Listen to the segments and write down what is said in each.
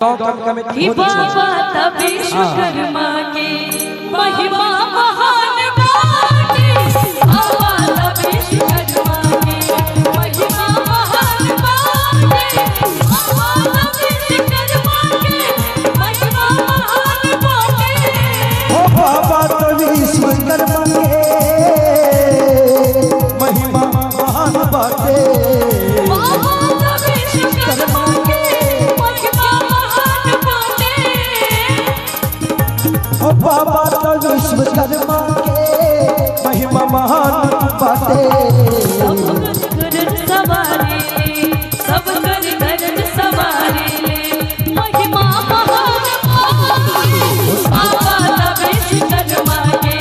कि बाबा तभी विश्वकर्मा के महिमा महान बाटे। बाबा तभी विश्वकर्मा के महिमा महान बाटे। बाबा तभी विश्वकर्मा के महिमा महान बाटे। ओ बाबा तभी विश्वकर्मा के महिमा महान बाटे। बाबा तभी विश्वकर्मा के महिमा महान बाटे। ओ बाबा तभी विश्वकर्मा के महिमा महान बाटे। सब कर गरज सवारे ले महिमा महान बाटे। बाबा तभी विश्वकर्मा के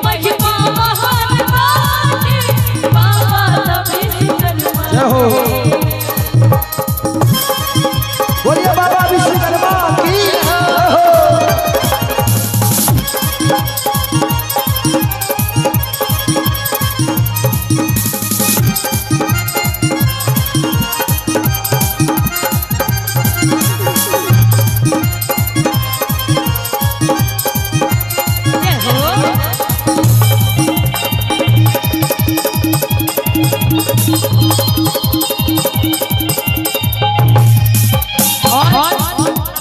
महिमा महान बाटे। बाबा तभी विश्वकर्मा जय हो बोलिए बाबा विश्वकर्मा की जय हो।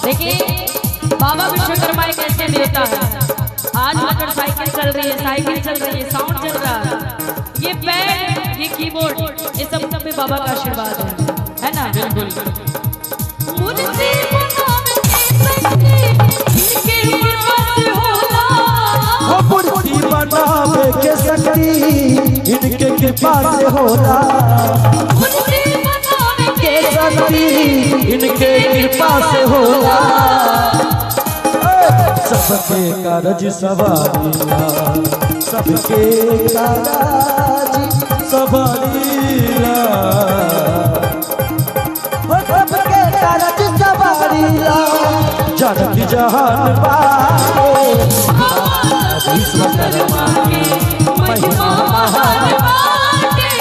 देखिए बाबा विश्वकर्मा एक ऐसे देवता है। आज मोटरसाइकिल चल रही है, साइकिल चल रही है, साउंड चल रहा है, ये पैड, ये कीबोर्ड, ये सब पे बाबा का आशीर्वाद है ना? बिल्कुल। मूर्ति बनावे के शक्ति इनके कृपा से होला। ओ मूर्ति बनावे के शक्ति इनके कृपा से होला। मूर्ति बनावे के शक्ति इनके कृपा से होला। सबके कारज सवारिया सबके कारज सवारिया सबके कारज सवारिया जनक जहान पाए। विश्वकर्मा के महिमा महान बाटे।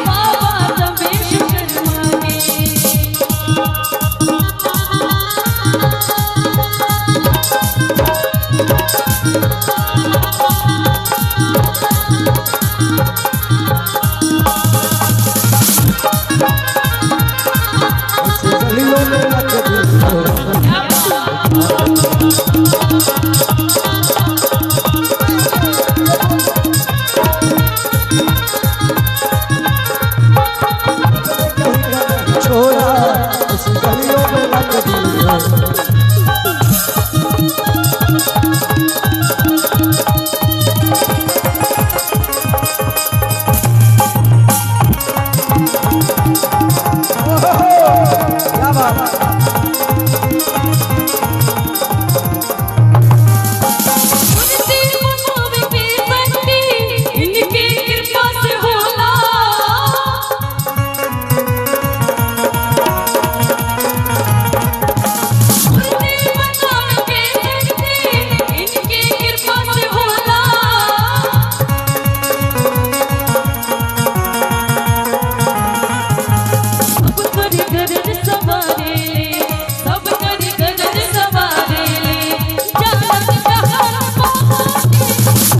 बाबा तभी विश्वकर्मा के गलियों में लग छोड़ा उस गलियों में लग क्या बात मूर्ति बनावे के शक्ति इनके कृपा से होला। मूर्ति बनावे के शक्ति इनके कृपा से होला। सब कर गरज सवारे ले, सब कर गरज सवारे ले, जानत जहान बाटे।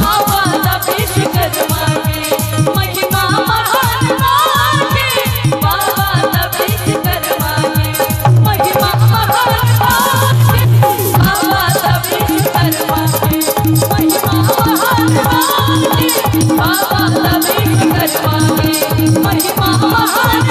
बाबा तभी विश्वकर्मा के महिमा महान बाटे। बाबा तभी विश्वकर्मा के महिमा महान बाटे। बाबा तभी विश्वकर्मा के महिमा महान बाटे। बाबा तभी विश्वकर्मा के महिमा महान